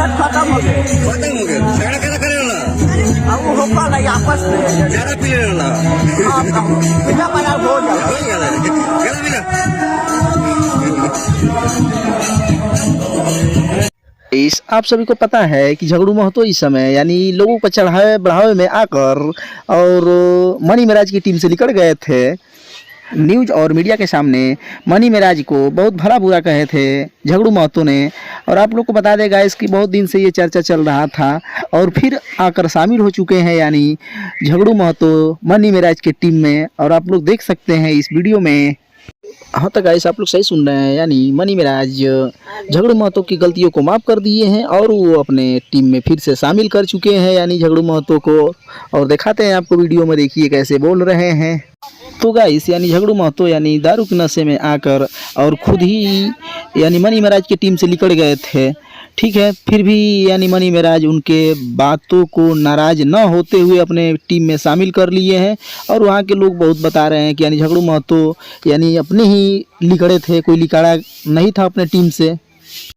Minute खत्म हो गए। खत्म हो गए झगड़ा कैसा करे वाला अब वो होकर लगे आपस में ज्यादा पी ले वाला बिना बना हो जाए। हो गया गला इस आप सभी को पता है कि झगड़ू महतो इस समय यानी लोगों को चढ़ावे बढ़ावे में आकर और मनी महाराज की टीम से निकल गए थे। न्यूज़ और मीडिया के सामने मनी महाराज को बहुत भला बुरा कहे थे झगड़ू महतो ने। और आप लोग को बता देगा इसकी बहुत दिन से ये चर्चा चल रहा था और फिर आकर शामिल हो चुके हैं यानी झगड़ू महतो मनी महाराज की टीम में। और आप लोग देख सकते हैं इस वीडियो में। हाँ तो गाइस आप लोग सही सुन रहे हैं यानी मनी महाराज झगड़ू महतो की गलतियों को माफ़ कर दिए हैं और वो अपने टीम में फिर से शामिल कर चुके हैं यानी झगड़ू महतो को। और दिखाते हैं आपको वीडियो में, देखिए कैसे बोल रहे हैं। तो गाइस यानी झगड़ू महतो यानी दारू के नशे में आकर और खुद ही यानी मनी महाराज की टीम से निकल गए थे, ठीक है। फिर भी यानी मनी महाराज उनके बातों को नाराज न होते हुए अपने टीम में शामिल कर लिए हैं। और वहाँ के लोग बहुत बता रहे हैं कि यानी झगड़ू महतो यानी अपने ही लिकड़े थे, कोई लिकाड़ा नहीं था अपने टीम से।